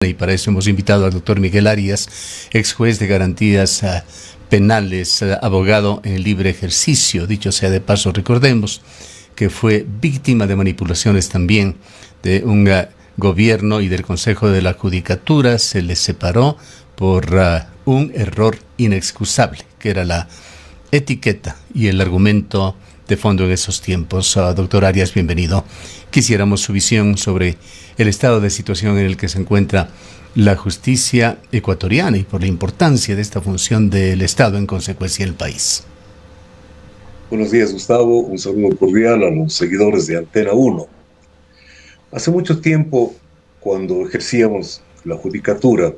Y para eso hemos invitado al doctor Miguel Arias, ex juez de garantías penales, abogado en libre ejercicio. Dicho sea de paso, recordemos que fue víctima de manipulaciones también de un gobierno y del Consejo de la Judicatura. Se le separó por un error inexcusable, que era la etiqueta y el argumento de fondo en esos tiempos. Doctor Arias, bienvenido. Quisiéramos su visión sobre el estado de situación en el que se encuentra la justicia ecuatoriana y por la importancia de esta función del Estado en consecuencia del país. Buenos días, Gustavo. Un saludo cordial a los seguidores de Antena 1. Hace mucho tiempo, cuando ejercíamos la judicatura,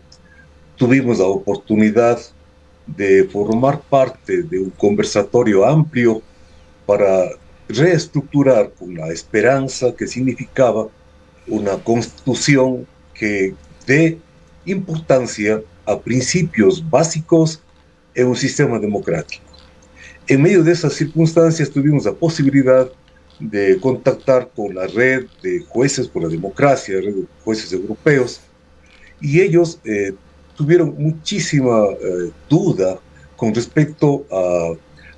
tuvimos la oportunidad de formar parte de un conversatorio amplio para reestructurar con la esperanza que significaba una constitución que dé importancia a principios básicos en un sistema democrático. En medio de esas circunstancias tuvimos la posibilidad de contactar con la red de jueces por la democracia, la red de jueces europeos, y ellos tuvieron muchísima duda con respecto a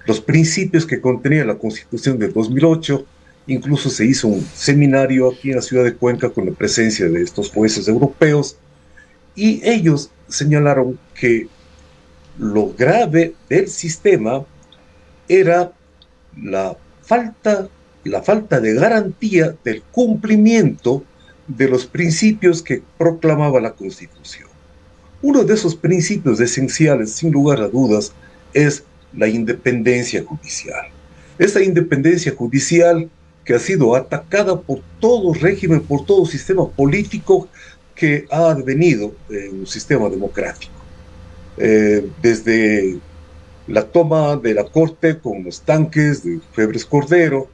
los principios que contenía la Constitución de 2008. Incluso se hizo un seminario aquí en la ciudad de Cuenca con la presencia de estos jueces europeos, y ellos señalaron que lo grave del sistema era la falta de garantía del cumplimiento de los principios que proclamaba la Constitución. Uno de esos principios esenciales, sin lugar a dudas, es la independencia judicial. Esa independencia judicial que ha sido atacada por todo régimen, por todo sistema político que ha advenido en un sistema democrático. Desde la toma de la corte con los tanques de Febres Cordero,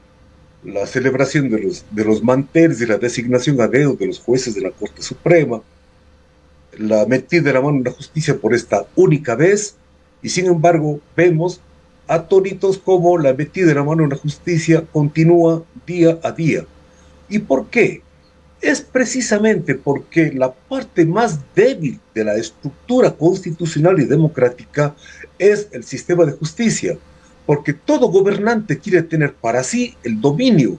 la celebración de los manteles y la designación a dedo de los jueces de la Corte Suprema, la metida de la mano en la justicia por esta única vez, y sin embargo vemos atónitos como la metida de la mano en la justicia continúa día a día. ¿Y por qué? Es precisamente porque la parte más débil de la estructura constitucional y democrática es el sistema de justicia, porque todo gobernante quiere tener para sí el dominio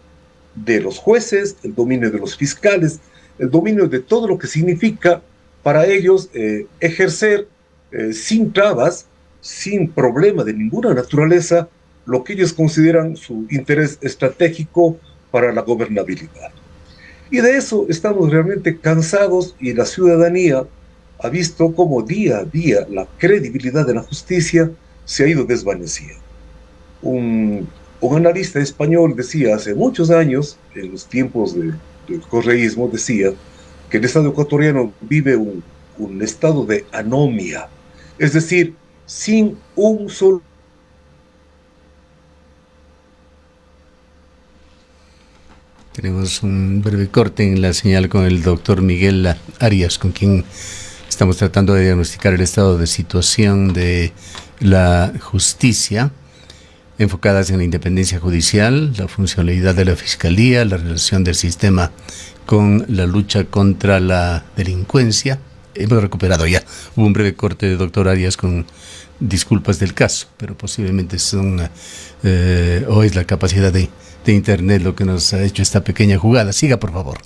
de los jueces, el dominio de los fiscales, el dominio de todo lo que significa para ellos ejercer sin trabas, sin problema de ninguna naturaleza, lo que ellos consideran su interés estratégico para la gobernabilidad. Y de eso estamos realmente cansados, y la ciudadanía ha visto cómo día a día la credibilidad de la justicia se ha ido desvaneciendo. Un analista español decía hace muchos años, en los tiempos del correísmo, decía que el Estado ecuatoriano vive un estado de anomia, es decir, sin un solo... Tenemos un breve corte en la señal con el doctor Miguel Arias, con quien estamos tratando de diagnosticar el estado de situación de la justicia, enfocadas en la independencia judicial, la funcionalidad de la fiscalía, la relación del sistema con la lucha contra la delincuencia. Hemos recuperado ya. Hubo un breve corte, doctor Arias, con disculpas del caso, pero posiblemente son o es la capacidad de Internet lo que nos ha hecho esta pequeña jugada. Siga, por favor.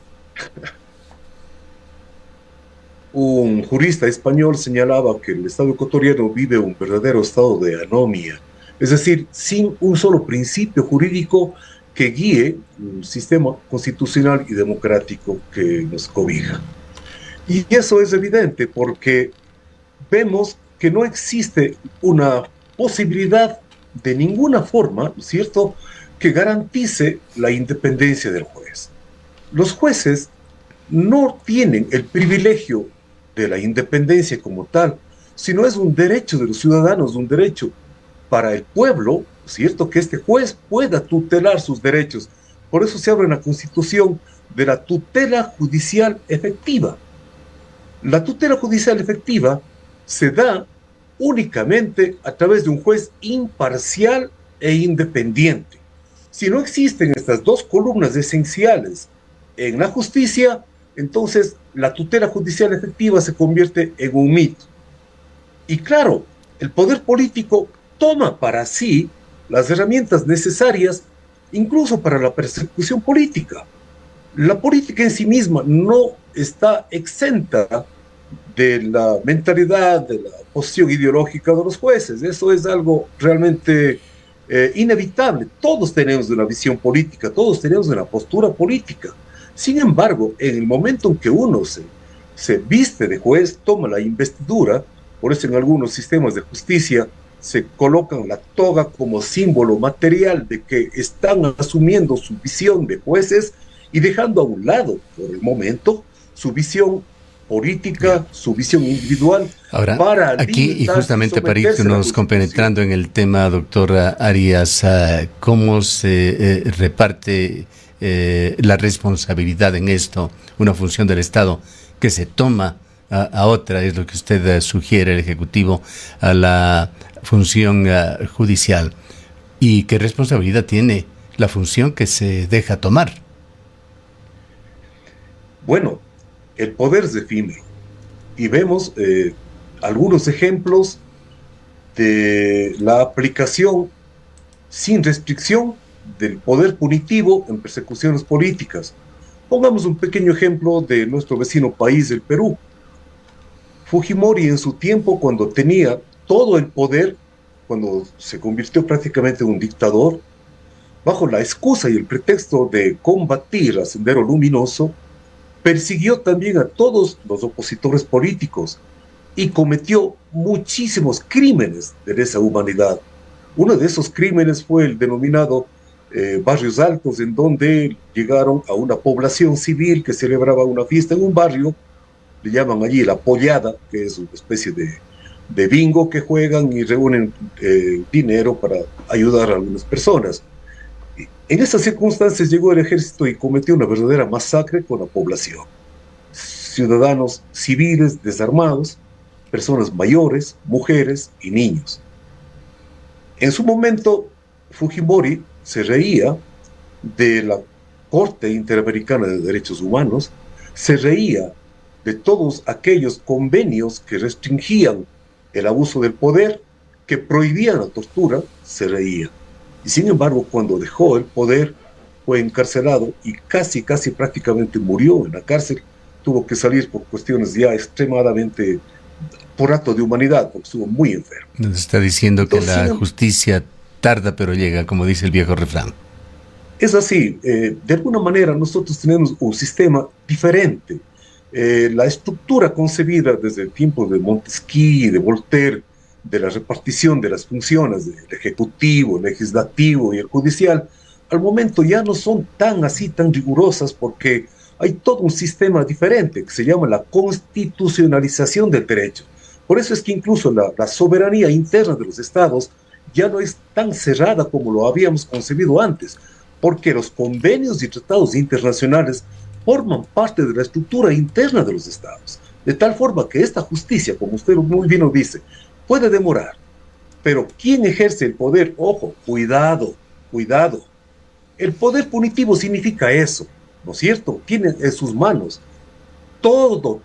Un jurista español señalaba que el Estado ecuatoriano vive un verdadero estado de anomia, es decir, sin un solo principio jurídico que guíe un sistema constitucional y democrático que nos cobija. Y eso es evidente porque vemos que no existe una posibilidad de ninguna forma, ¿no es cierto?, que garantice la independencia del juez. Los jueces no tienen el privilegio de la independencia como tal, sino es un derecho de los ciudadanos, un derecho para el pueblo, ¿cierto?, que este juez pueda tutelar sus derechos. Por eso se habla en la Constitución de la tutela judicial efectiva. La tutela judicial efectiva se da únicamente a través de un juez imparcial e independiente. Si no existen estas dos columnas esenciales en la justicia, entonces la tutela judicial efectiva se convierte en un mito. Y claro, el poder político toma para sí las herramientas necesarias incluso para la persecución política. La política en sí misma no está exenta de la mentalidad, de la posición ideológica de los jueces. Eso es algo realmente inevitable. Todos tenemos una visión política, todos tenemos una postura política. Sin embargo, en el momento en que uno se viste de juez, toma la investidura, por eso en algunos sistemas de justicia se colocan la toga como símbolo material de que están asumiendo su visión de jueces y dejando a un lado, por el momento, su visión política, su visión individual. Ahora, para aquí, y justamente para irnos compenetrando en el tema, doctora Arias, ¿cómo se reparte la responsabilidad en esto? Una función del Estado que se toma a otra, es lo que usted sugiere, el Ejecutivo, a la función judicial. ¿Y qué responsabilidad tiene la función que se deja tomar? Bueno, el poder es efímero y vemos algunos ejemplos de la aplicación sin restricción del poder punitivo en persecuciones políticas. Pongamos un pequeño ejemplo de nuestro vecino país, el Perú. Fujimori en su tiempo, cuando tenía todo el poder, cuando se convirtió prácticamente en un dictador, bajo la excusa y el pretexto de combatir a Sendero Luminoso, persiguió también a todos los opositores políticos y cometió muchísimos crímenes de lesa humanidad. Uno de esos crímenes fue el denominado Barrios Altos, en donde llegaron a una población civil que celebraba una fiesta en un barrio, le llaman allí la pollada, que es una especie de bingo que juegan y reúnen dinero para ayudar a algunas personas. En esas circunstancias llegó el ejército y cometió una verdadera masacre con la población. Ciudadanos civiles desarmados, personas mayores, mujeres y niños. En su momento, Fujimori se reía de la Corte Interamericana de Derechos Humanos, se reía de todos aquellos convenios que restringían el abuso del poder, que prohibían la tortura, se reía. Y sin embargo, cuando dejó el poder, fue encarcelado y casi prácticamente murió en la cárcel. Tuvo que salir por cuestiones ya extremadamente, por acto de humanidad, porque estuvo muy enfermo. Nos está diciendo entonces, que la justicia tarda pero llega, como dice el viejo refrán. Es así. De alguna manera nosotros tenemos un sistema diferente. La estructura concebida desde el tiempo de Montesquieu y de Voltaire, de la repartición de las funciones del ejecutivo, el legislativo y el judicial, al momento ya no son tan rigurosas, porque hay todo un sistema diferente que se llama la constitucionalización del derecho. Por eso es que incluso la soberanía interna de los estados ya no es tan cerrada como lo habíamos concebido antes, porque los convenios y tratados internacionales forman parte de la estructura interna de los estados, de tal forma que esta justicia, como usted muy bien lo dice, puede demorar, pero ¿quién ejerce el poder? Ojo, cuidado. El poder punitivo significa eso, ¿no es cierto? Tiene en sus manos todo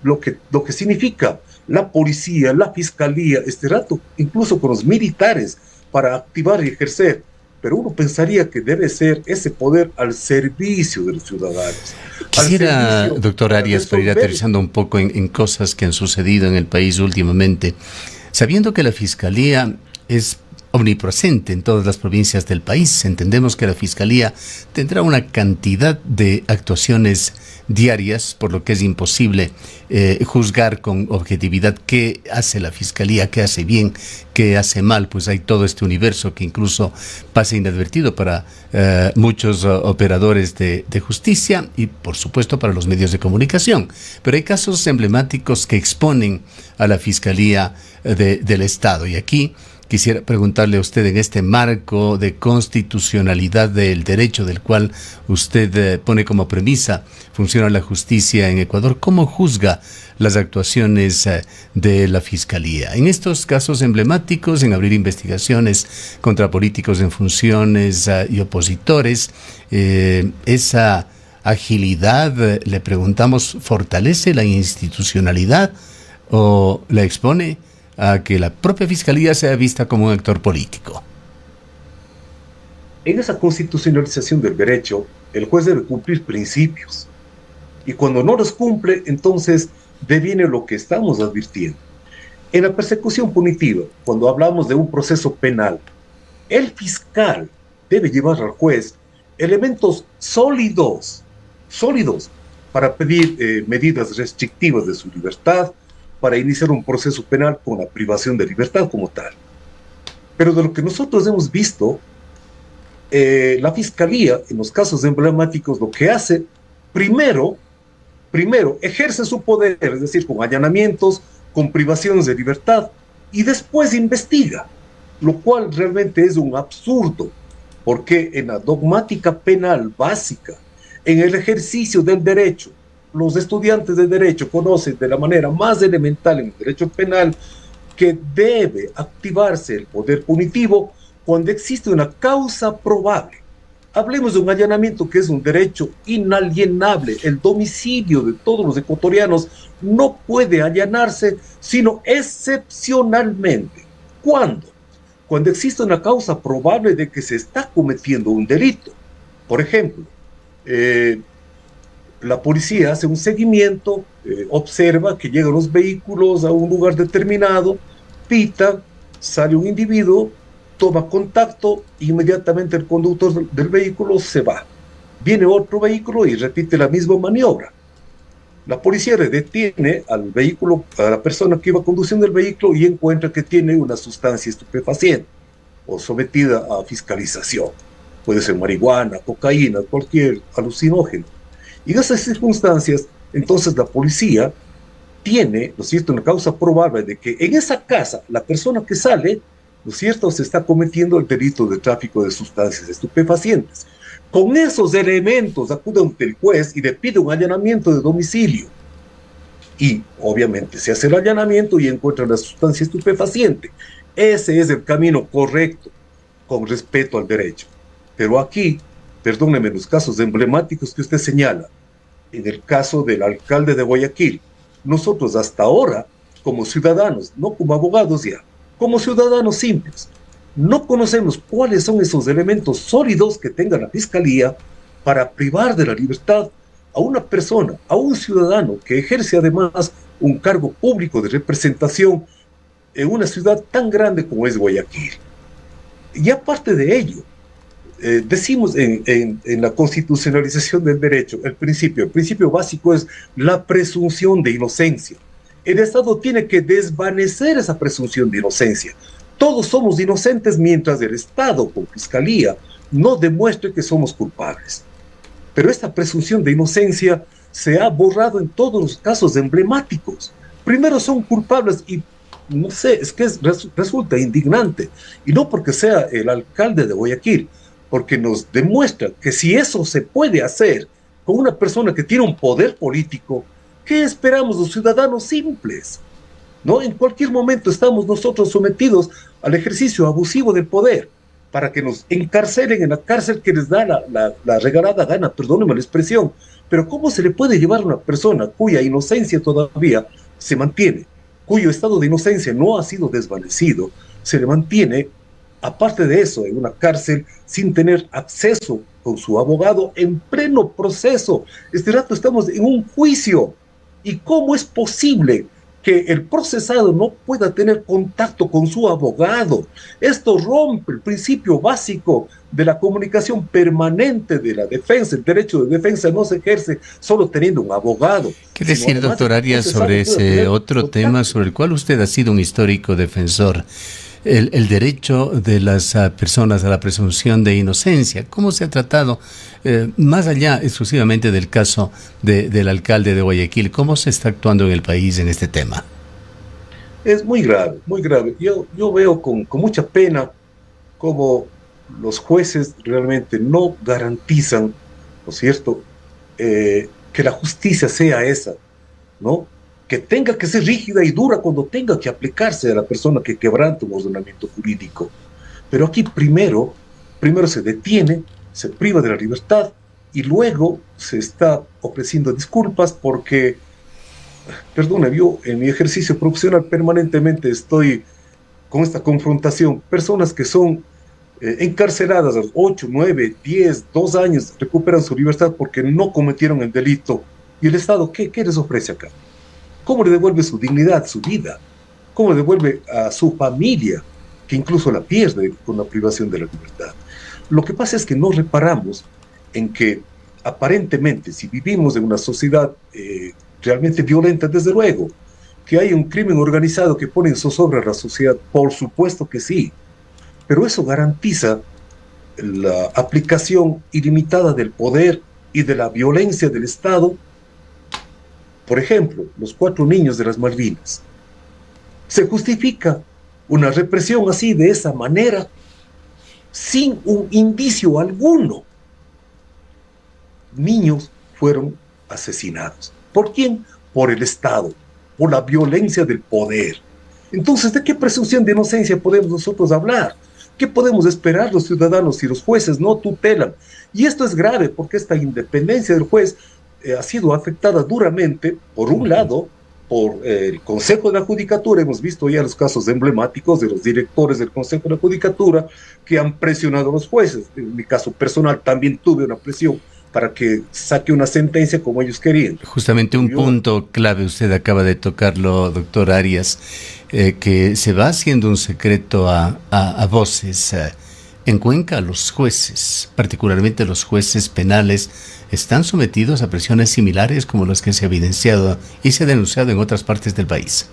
lo que significa la policía, la fiscalía, este rato, incluso con los militares, para activar y ejercer. Pero uno pensaría que debe ser ese poder al servicio de los ciudadanos. Quisiera, doctor Arias, para ir aterrizando un poco en cosas que han sucedido en el país últimamente, sabiendo que la Fiscalía es omnipresente en todas las provincias del país, entendemos que la Fiscalía tendrá una cantidad de actuaciones diarias, por lo que es imposible juzgar con objetividad qué hace la Fiscalía, qué hace bien, qué hace mal. Pues hay todo este universo que incluso pasa inadvertido para muchos operadores de justicia y por supuesto para los medios de comunicación. Pero hay casos emblemáticos que exponen a la Fiscalía del Estado, y aquí quisiera preguntarle a usted, en este marco de constitucionalidad del derecho del cual usted pone como premisa funciona la justicia en Ecuador, ¿cómo juzga las actuaciones de la Fiscalía? En estos casos emblemáticos, en abrir investigaciones contra políticos en funciones y opositores, esa agilidad, le preguntamos, ¿fortalece la institucionalidad o la expone a que la propia Fiscalía sea vista como un actor político? En esa constitucionalización del derecho, el juez debe cumplir principios. Y cuando no los cumple, entonces deviene lo que estamos advirtiendo. En la persecución punitiva, cuando hablamos de un proceso penal, el fiscal debe llevar al juez elementos sólidos para pedir medidas restrictivas de su libertad, para iniciar un proceso penal con la privación de libertad como tal. Pero de lo que nosotros hemos visto, la Fiscalía, en los casos emblemáticos, lo que hace, primero, ejerce su poder, es decir, con allanamientos, con privaciones de libertad, y después investiga, lo cual realmente es un absurdo, porque en la dogmática penal básica, en el ejercicio del derecho, los estudiantes de derecho conocen de la manera más elemental en el derecho penal que debe activarse el poder punitivo cuando existe una causa probable. Hablemos de un allanamiento que es un derecho inalienable. El domicilio de todos los ecuatorianos no puede allanarse sino excepcionalmente. ¿Cuándo? Cuando existe una causa probable de que se está cometiendo un delito. Por ejemplo, la policía hace un seguimiento, observa que llegan los vehículos a un lugar determinado, pita, sale un individuo, toma contacto, inmediatamente el conductor del vehículo se va. Viene otro vehículo y repite la misma maniobra. La policía detiene al vehículo, a la persona que iba conduciendo el vehículo y encuentra que tiene una sustancia estupefaciente o sometida a fiscalización. Puede ser marihuana, cocaína, cualquier alucinógeno. Y en esas circunstancias, entonces la policía tiene, ¿no es cierto?, una causa probable de que en esa casa la persona que sale, ¿no es cierto?, se está cometiendo el delito de tráfico de sustancias estupefacientes. Con esos elementos acude ante el juez y le pide un allanamiento de domicilio. Y obviamente se hace el allanamiento y encuentra la sustancia estupefaciente. Ese es el camino correcto, con respeto al derecho. Pero aquí, perdóneme, los casos emblemáticos que usted señala, en el caso del alcalde de Guayaquil, nosotros hasta ahora, como ciudadanos, no como abogados ya, como ciudadanos simples, no conocemos cuáles son esos elementos sólidos que tenga la Fiscalía para privar de la libertad a una persona, a un ciudadano que ejerce además un cargo público de representación en una ciudad tan grande como es Guayaquil. Y aparte de ello, decimos en la constitucionalización del derecho, el principio básico es la presunción de inocencia. El Estado tiene que desvanecer esa presunción de inocencia. Todos somos inocentes mientras el Estado, con Fiscalía, no demuestre que somos culpables. Pero esta presunción de inocencia se ha borrado en todos los casos emblemáticos. Primero son culpables y, no sé, es que resulta indignante. Y no porque sea el alcalde de Guayaquil, porque nos demuestra que si eso se puede hacer con una persona que tiene un poder político, ¿qué esperamos los ciudadanos simples? ¿No? En cualquier momento estamos nosotros sometidos al ejercicio abusivo del poder para que nos encarcelen en la cárcel que les da la regalada gana, perdónenme la expresión, pero ¿cómo se le puede llevar a una persona cuya inocencia todavía se mantiene, cuyo estado de inocencia no ha sido desvanecido, se le mantiene, aparte de eso, en una cárcel sin tener acceso con su abogado en pleno proceso? Este rato estamos en un juicio. ¿Y cómo es posible que el procesado no pueda tener contacto con su abogado? Esto rompe el principio básico de la comunicación permanente de la defensa. El derecho de defensa no se ejerce solo teniendo un abogado. ¿Qué decir, doctor Arias, sobre ese otro tema sobre el cual usted ha sido un histórico defensor? El derecho de las personas a la presunción de inocencia. ¿Cómo se ha tratado, más allá exclusivamente del caso del alcalde de Guayaquil? ¿Cómo se está actuando en el país en este tema? Es muy grave, muy grave. Yo veo con mucha pena cómo los jueces realmente no garantizan, ¿no es cierto?, que la justicia sea esa, ¿no?, que tenga que ser rígida y dura cuando tenga que aplicarse a la persona que quebranta un ordenamiento jurídico. Pero aquí primero se detiene, se priva de la libertad, y luego se está ofreciendo disculpas porque, perdona, yo en mi ejercicio profesional permanentemente estoy con esta confrontación. Personas que son encarceladas a los 8, 9, 10, 2 años, recuperan su libertad porque no cometieron el delito. ¿Y el Estado qué les ofrece acá? ¿Cómo le devuelve su dignidad, su vida? ¿Cómo le devuelve a su familia, que incluso la pierde con la privación de la libertad? Lo que pasa es que no reparamos en que aparentemente, si vivimos en una sociedad realmente violenta, desde luego, que hay un crimen organizado que pone en zozobra a la sociedad, por supuesto que sí, pero eso garantiza la aplicación ilimitada del poder y de la violencia del Estado. Por ejemplo, los 4 niños de las Malvinas. ¿Se justifica una represión así, de esa manera, sin un indicio alguno? Niños fueron asesinados. ¿Por quién? Por el Estado, por la violencia del poder. Entonces, ¿de qué presunción de inocencia podemos nosotros hablar? ¿Qué podemos esperar los ciudadanos si los jueces no tutelan? Y esto es grave porque esta independencia del juez ha sido afectada duramente, por un lado, por el Consejo de la Judicatura. Hemos visto ya los casos emblemáticos de los directores del Consejo de la Judicatura que han presionado a los jueces. En mi caso personal también tuve una presión para que saque una sentencia como ellos querían. Justamente un punto clave, usted acaba de tocarlo, doctor Arias, que se va haciendo un secreto a voces. En Cuenca, los jueces, particularmente los jueces penales, están sometidos a presiones similares como las que se ha evidenciado y se ha denunciado en otras partes del país.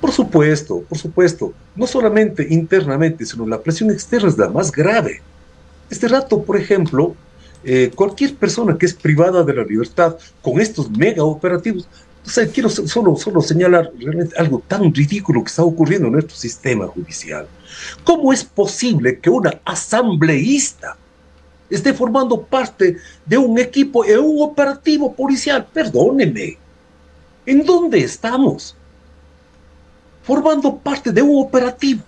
Por supuesto, por supuesto. No solamente internamente, sino la presión externa es la más grave. Este rato, por ejemplo, cualquier persona que es privada de la libertad con estos mega operativos, o sea, quiero solo señalar realmente algo tan ridículo que está ocurriendo en nuestro sistema judicial. ¿Cómo es posible que una asambleísta esté formando parte de un equipo en un operativo policial? Perdónenme, ¿en dónde estamos? Formando parte de un operativo.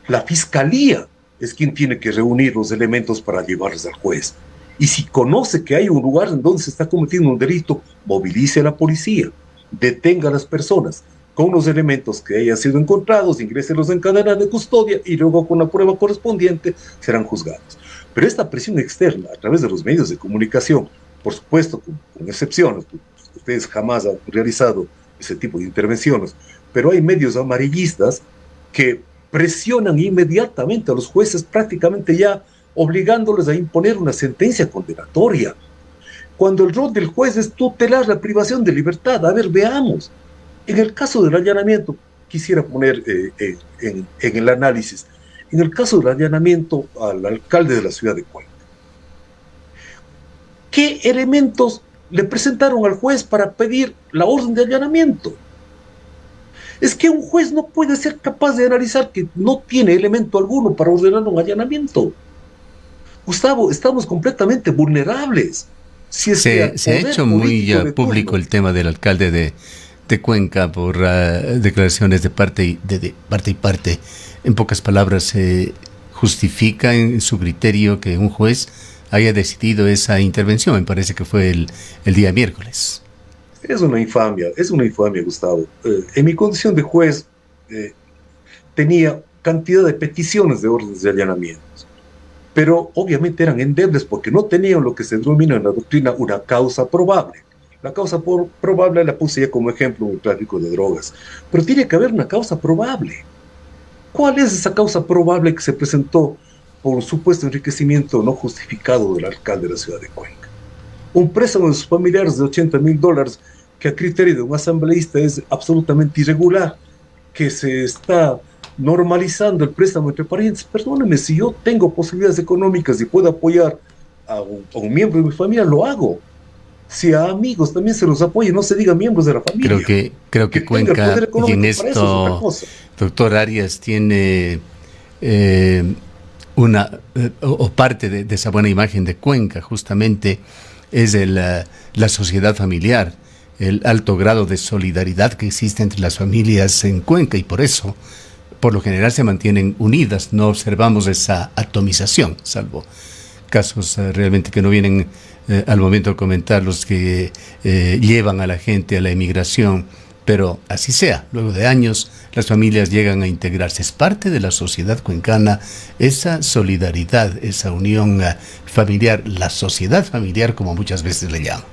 La fiscalía es quien tiene que reunir los elementos para llevarlos al juez. Y si conoce que hay un lugar en donde se está cometiendo un delito, movilice a la policía, detenga a las personas con los elementos que hayan sido encontrados, ingréselos en cadena de custodia y luego con la prueba correspondiente serán juzgados. Pero esta presión externa a través de los medios de comunicación, por supuesto con excepciones, ustedes jamás han realizado ese tipo de intervenciones, pero hay medios amarillistas que presionan inmediatamente a los jueces, prácticamente ya obligándoles a imponer una sentencia condenatoria, cuando el rol del juez es tutelar la privación de libertad. A ver, veamos. En el caso del allanamiento, quisiera poner en el análisis, en el caso del allanamiento al alcalde de la ciudad de Cuenca, ¿qué elementos le presentaron al juez para pedir la orden de allanamiento? Es que un juez no puede ser capaz de analizar que no tiene elemento alguno para ordenar un allanamiento. Gustavo, estamos completamente vulnerables. Si es se ha hecho muy público el tema del alcalde de Cuenca por declaraciones de parte y parte. En pocas palabras, se justifica en su criterio que un juez haya decidido esa intervención. Me parece que fue el día miércoles. Es una infamia, Gustavo. En mi condición de juez, tenía cantidad de peticiones de órdenes de allanamientos, pero obviamente eran endebles porque no tenían lo que se denomina en la doctrina una causa probable. La causa probable la puse ya como ejemplo en el tráfico de drogas, pero tiene que haber una causa probable. ¿Cuál es esa causa probable que se presentó por un supuesto enriquecimiento no justificado del alcalde de la ciudad de Cuenca? Un préstamo de sus familiares de $80,000 que a criterio de un asambleísta es absolutamente irregular, que se está normalizando el préstamo entre parientes. Perdónenme, si yo tengo posibilidades económicas y puedo apoyar a un miembro de mi familia, lo hago. Si a amigos también se los apoya, no se diga miembros de la familia. Creo que Cuenca, y en esto, doctor Arias, tiene o parte de esa buena imagen de Cuenca, justamente, es la sociedad familiar, el alto grado de solidaridad que existe entre las familias en Cuenca, y por eso, por lo general, se mantienen unidas. No observamos esa atomización, salvo casos realmente que no vienen al momento de comentarlos, que llevan a la gente a la emigración, pero así sea, luego de años las familias llegan a integrarse. Es parte de la sociedad cuencana esa solidaridad, esa unión familiar, la sociedad familiar como muchas veces le llaman.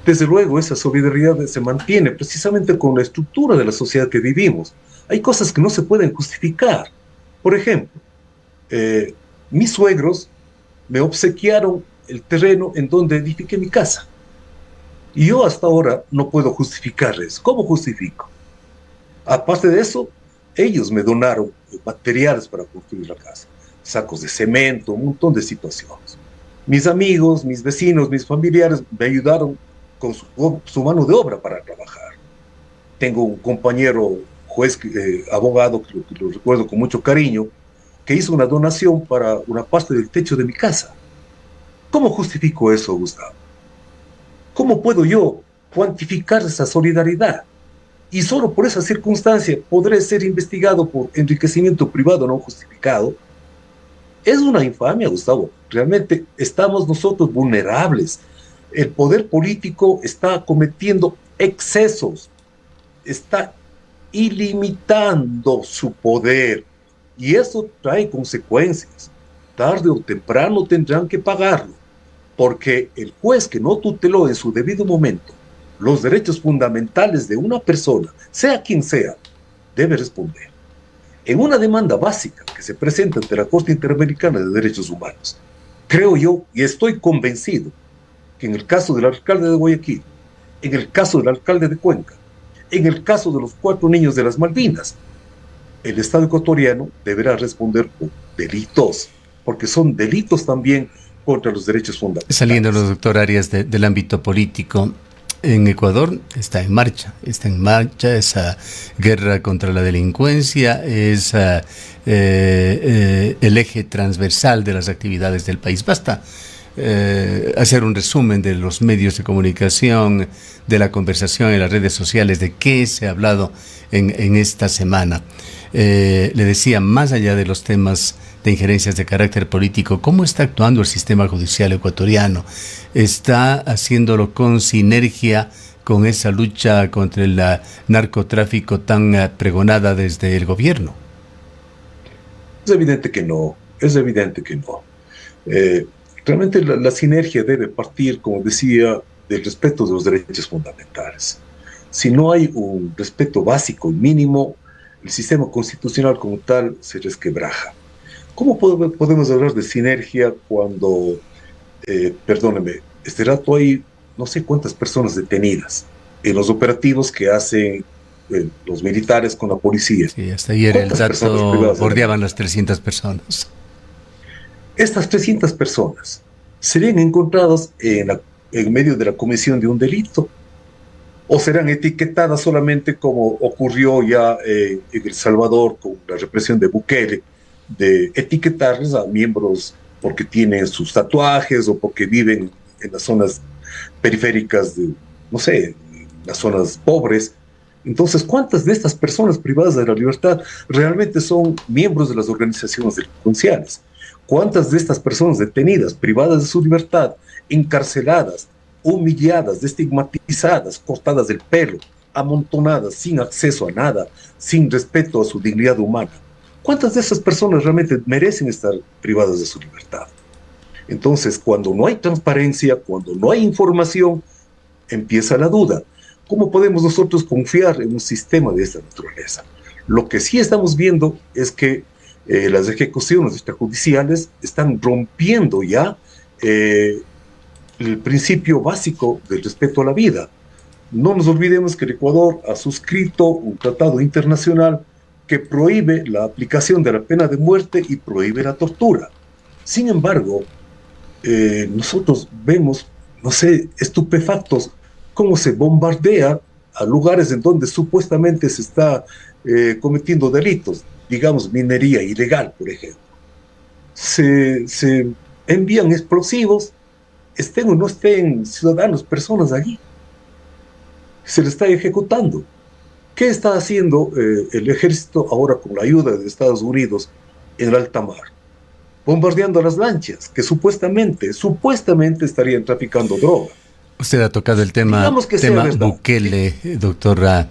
Desde luego, esa solidaridad se mantiene precisamente con la estructura de la sociedad que vivimos. Hay cosas que no se pueden justificar. Por ejemplo, mis suegros me obsequiaron el terreno en donde edifiqué mi casa. Y yo hasta ahora no puedo justificarles. ¿Cómo justifico? Aparte de eso, ellos me donaron materiales para construir la casa. Sacos de cemento, un montón de situaciones. Mis amigos, mis vecinos, mis familiares me ayudaron con su mano de obra para trabajar. Tengo un compañero juez, abogado, que lo recuerdo con mucho cariño, que hizo una donación para una parte del techo de mi casa. ¿Cómo justifico eso, Gustavo? ¿Cómo puedo yo cuantificar esa solidaridad? Y solo por esa circunstancia podré ser investigado por enriquecimiento privado no justificado. Es una infamia, Gustavo. Realmente estamos nosotros vulnerables. El poder político está cometiendo excesos, está ilimitando su poder, y eso trae consecuencias. Tarde o temprano tendrán que pagarlo, porque el juez que no tuteló en su debido momento los derechos fundamentales de una persona, sea quien sea, debe responder. En una demanda básica que se presenta ante la Corte Interamericana de Derechos Humanos, creo yo y estoy convencido que en el caso del alcalde de Guayaquil, en el caso del alcalde de Cuenca, en el caso de los 4 niños de las Malvinas, el Estado ecuatoriano deberá responder por delitos, porque son delitos también contra los derechos fundamentales. Saliéndonos, doctor Arias, del ámbito político, en Ecuador está en marcha esa guerra contra la delincuencia, es el eje transversal de las actividades del país. Basta hacer un resumen de los medios de comunicación, de la conversación en las redes sociales, de qué se ha hablado en esta semana. Le decía, más allá de los temas de injerencias de carácter político, ¿cómo está actuando el sistema judicial ecuatoriano? ¿Está haciéndolo con sinergia con esa lucha contra el narcotráfico tan pregonada desde el gobierno? Es evidente que no, es evidente que no. Realmente la sinergia debe partir, como decía, del respeto de los derechos fundamentales. Si no hay un respeto básico y mínimo, el sistema constitucional como tal se resquebraja. ¿Cómo podemos hablar de sinergia cuando, perdóneme, este rato hay no sé cuántas personas detenidas en los operativos que hacen los militares con la policía? Sí, hasta ayer el dato bordeaban las 300 personas. Estas 300 personas serían encontradas en medio de la comisión de un delito, o serán etiquetadas solamente como ocurrió ya en El Salvador con la represión de Bukele, de etiquetarles a miembros porque tienen sus tatuajes o porque viven en las zonas periféricas de, no sé, las zonas pobres. Entonces, ¿cuántas de estas personas privadas de la libertad realmente son miembros de las organizaciones delincuenciales? ¿Cuántas de estas personas detenidas, privadas de su libertad, encarceladas, humilladas, estigmatizadas, cortadas del pelo, amontonadas, sin acceso a nada, sin respeto a su dignidad humana? ¿Cuántas de esas personas realmente merecen estar privadas de su libertad? Entonces, cuando no hay transparencia, cuando no hay información, empieza la duda. ¿Cómo podemos nosotros confiar en un sistema de esta naturaleza? Lo que sí estamos viendo es que las ejecuciones extrajudiciales están rompiendo ya el principio básico del respeto a la vida. No nos olvidemos que el Ecuador ha suscrito un tratado internacional que prohíbe la aplicación de la pena de muerte y prohíbe la tortura. Sin embargo, nosotros vemos, no sé, estupefactos, cómo se bombardea a lugares en donde supuestamente se está cometiendo delitos, digamos minería ilegal, por ejemplo. Se envían explosivos, estén o no estén ciudadanos, personas allí. Se le está ejecutando. ¿Qué está haciendo el ejército ahora con la ayuda de Estados Unidos en el alta mar? bombardeando las lanchas que supuestamente estarían traficando droga. Usted ha tocado el Digamos que sea tema verdad. Bukele, doctora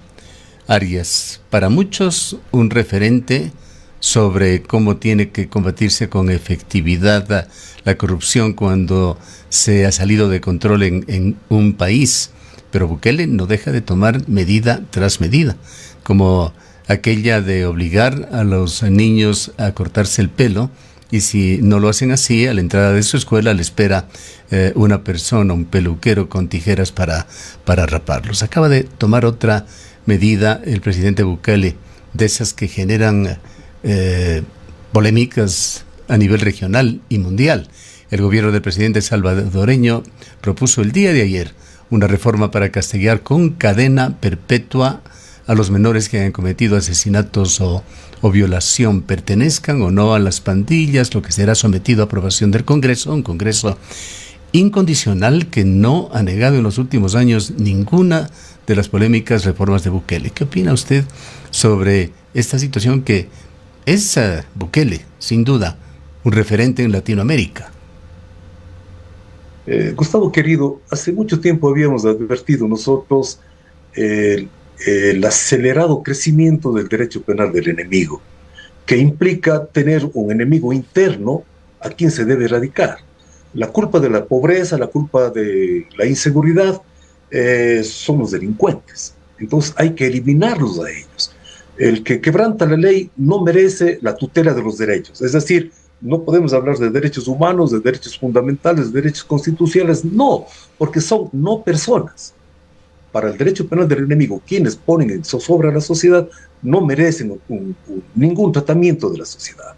Arias. Para muchos, un referente sobre cómo tiene que combatirse con efectividad la corrupción cuando se ha salido de control en un país. Pero Bukele no deja de tomar medida tras medida, como aquella de obligar a los niños a cortarse el pelo, y si no lo hacen así, a la entrada de su escuela le espera una persona, un peluquero con tijeras para raparlos. Acaba de tomar otra medida el presidente Bukele, de esas que generan polémicas a nivel regional y mundial. El gobierno del presidente salvadoreño propuso el día de ayer una reforma para castigar con cadena perpetua a los menores que hayan cometido asesinatos o violación, pertenezcan o no a las pandillas, lo que será sometido a aprobación del Congreso, un Congreso incondicional que no ha negado en los últimos años ninguna de las polémicas reformas de Bukele. ¿Qué opina usted sobre esta situación que es Bukele, sin duda, un referente en Latinoamérica? Gustavo querido, hace mucho tiempo habíamos advertido nosotros el acelerado crecimiento del derecho penal del enemigo, que implica tener un enemigo interno a quien se debe erradicar. La culpa de la pobreza, la culpa de la inseguridad son los delincuentes. Entonces hay que eliminarlos a ellos. El que quebranta la ley no merece la tutela de los derechos. Es decir, no podemos hablar de derechos humanos, de derechos fundamentales, de derechos constitucionales. No, porque son no personas. Para el derecho penal del enemigo, quienes ponen en zozobra a la sociedad no merecen ningún tratamiento de la sociedad.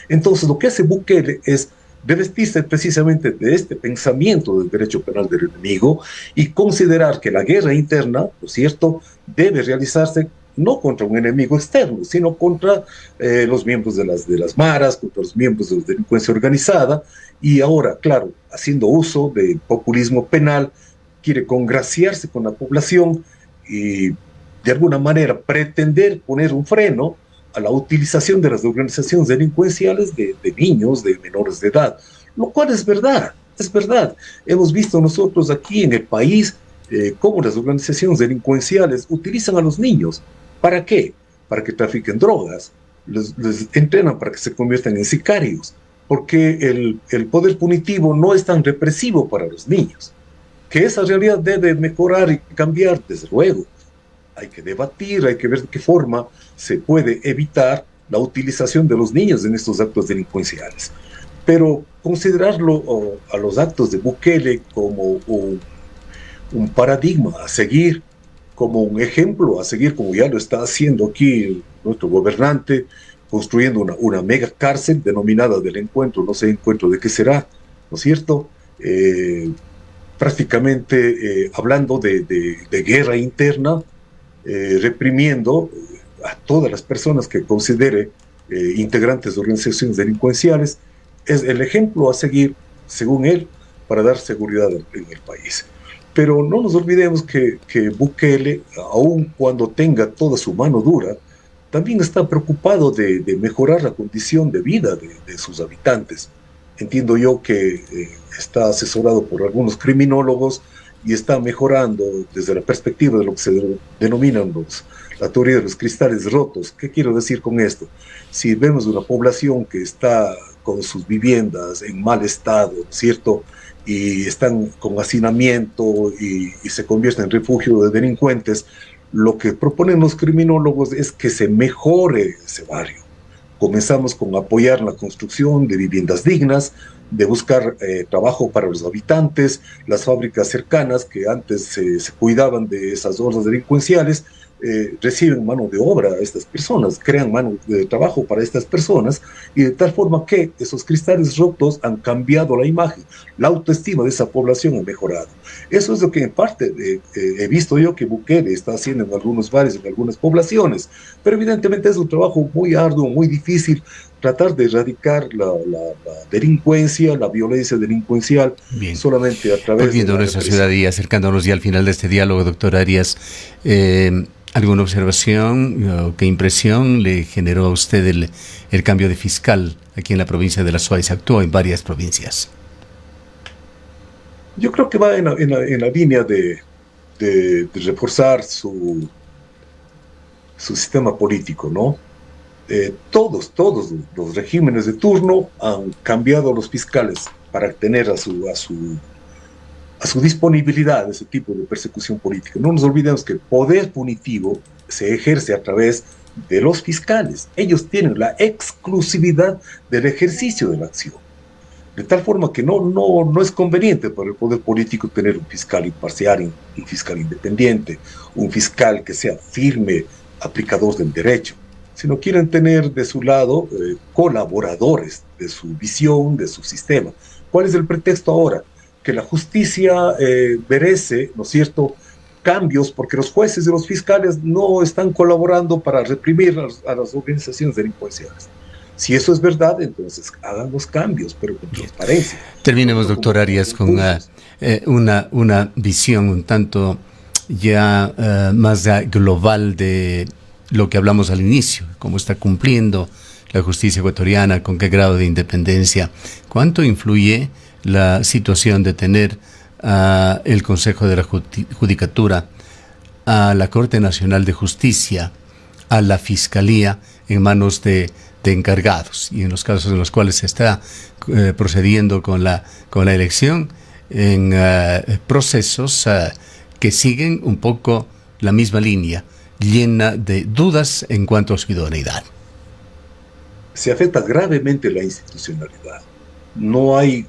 Entonces, lo que hace Bukele es revestirse precisamente de este pensamiento del derecho penal del enemigo y considerar que la guerra interna, ¿no es cierto?, debe realizarse no contra un enemigo externo, sino contra los miembros de las maras, contra los miembros de la delincuencia organizada, y ahora, claro, haciendo uso del populismo penal, quiere congraciarse con la población y de alguna manera pretender poner un freno a la utilización de las organizaciones delincuenciales de niños, de menores de edad, lo cual es verdad, es verdad. Hemos visto nosotros aquí en el país cómo las organizaciones delincuenciales utilizan a los niños. ¿Para qué? Para que trafiquen drogas, les entrenan para que se conviertan en sicarios, porque el poder punitivo no es tan represivo para los niños. Que esa realidad debe mejorar y cambiar, desde luego. Hay que debatir, hay que ver de qué forma se puede evitar la utilización de los niños en estos actos delincuenciales. Pero considerarlo a los actos de Bukele como un paradigma a seguir, como un ejemplo a seguir, como ya lo está haciendo aquí nuestro gobernante, construyendo una mega cárcel denominada del encuentro, no sé encuentro de qué será, ¿no es cierto?, prácticamente hablando de guerra interna, reprimiendo a todas las personas que considere integrantes de organizaciones delincuenciales, es el ejemplo a seguir, según él, para dar seguridad en el país. Pero no nos olvidemos que Bukele, aun cuando tenga toda su mano dura, también está preocupado de mejorar la condición de vida de sus habitantes. Entiendo yo que está asesorado por algunos criminólogos y está mejorando desde la perspectiva de lo que se denominan la teoría de los cristales rotos. ¿Qué quiero decir con esto? Si vemos una población que está con sus viviendas en mal estado, ¿cierto?, y están con hacinamiento y se convierten en refugio de delincuentes, lo que proponen los criminólogos es que se mejore ese barrio. Comenzamos con apoyar la construcción de viviendas dignas, de buscar trabajo para los habitantes, las fábricas cercanas que antes se cuidaban de esas hordas delincuenciales, reciben mano de obra a estas personas, crean mano de trabajo para estas personas, y de tal forma que esos cristales rotos han cambiado la imagen, la autoestima de esa población ha mejorado. Eso es lo que en parte he visto yo que Bukele está haciendo en algunos barrios, en algunas poblaciones, pero evidentemente es un trabajo muy arduo, muy difícil, tratar de erradicar la delincuencia, la violencia delincuencial, Bien. solamente a través Volviendo de a la nuestra represión. ciudad y acercándonos ya al final de este diálogo, doctor Arias, ¿alguna observación o qué impresión le generó a usted el cambio de fiscal aquí en la provincia de La Suárez? Actuó en varias provincias. Yo creo que va en la línea de reforzar su sistema político, ¿no? Todos los regímenes de turno han cambiado a los fiscales para tener a su disponibilidad ese tipo de persecución política. No nos olvidemos que el poder punitivo se ejerce a través de los fiscales. Ellos tienen la exclusividad del ejercicio de la acción. De tal forma que no es conveniente para el poder político tener un fiscal imparcial, un fiscal independiente, un fiscal que sea firme, aplicador del derecho, sino quieren tener de su lado colaboradores de su visión, de su sistema. ¿Cuál es el pretexto ahora? Que la justicia merece, ¿no es cierto?, cambios porque los jueces y los fiscales no están colaborando para reprimir a las organizaciones delincuenciales. Si eso es verdad, entonces hagan los cambios, pero con transparencia. Terminemos, doctor Arias, con una visión un tanto ya más global de lo que hablamos al inicio, cómo está cumpliendo la justicia ecuatoriana, con qué grado de independencia, cuánto influye la situación de tener el Consejo de la Judicatura, a la Corte Nacional de Justicia, a la Fiscalía en manos de encargados, y en los casos en los cuales se está procediendo con la elección en procesos que siguen un poco la misma línea, llena de dudas en cuanto a su idoneidad. Se afecta gravemente la institucionalidad. No hay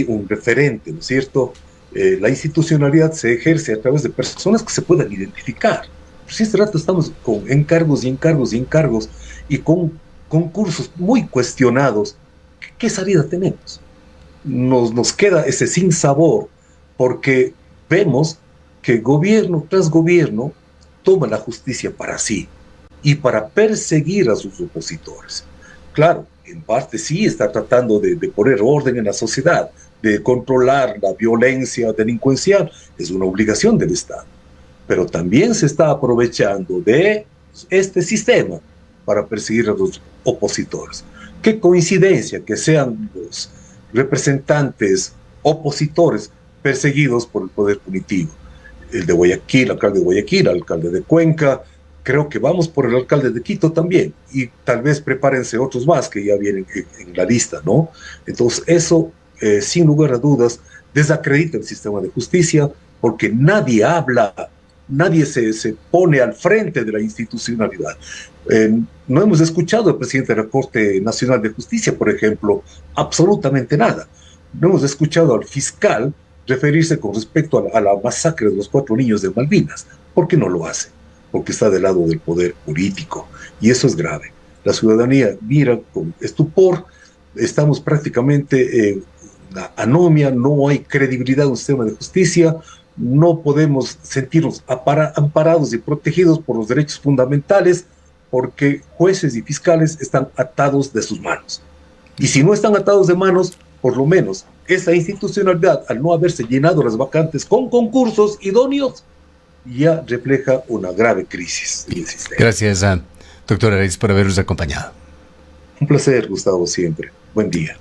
un referente, ¿no es cierto? La institucionalidad se ejerce a través de personas que se puedan identificar. Si este rato estamos con encargos y encargos y encargos y con concursos muy cuestionados, ¿qué salida tenemos? Nos queda ese sinsabor porque vemos que gobierno tras gobierno toma la justicia para sí y para perseguir a sus opositores. Claro, en parte sí está tratando de poner orden en la sociedad, de controlar la violencia delincuencial, es una obligación del Estado, pero también se está aprovechando de este sistema para perseguir a los opositores. Qué coincidencia que sean los representantes opositores perseguidos por el poder punitivo. El de Guayaquil, el alcalde de Guayaquil, el alcalde de Cuenca, creo que vamos por el alcalde de Quito también, y tal vez prepárense otros más que ya vienen en la lista, ¿no? Entonces eso, sin lugar a dudas, desacredita el sistema de justicia, porque nadie habla, nadie se pone al frente de la institucionalidad. No hemos escuchado al presidente de la Corte Nacional de Justicia, por ejemplo, absolutamente nada. No hemos escuchado al fiscal referirse con respecto a la masacre de los 4 niños de Malvinas. ¿Por qué no lo hace? Porque está del lado del poder político, y eso es grave. La ciudadanía mira con estupor, estamos prácticamente en una anomia, no hay credibilidad en un sistema de justicia, no podemos sentirnos amparados y protegidos por los derechos fundamentales, porque jueces y fiscales están atados de sus manos. Y si no están atados de manos, por lo menos esa institucionalidad, al no haberse llenado las vacantes con concursos idóneos, ya refleja una grave crisis en el sistema. Gracias, doctor Arias, por habernos acompañado. Un placer, Gustavo, siempre. Buen día.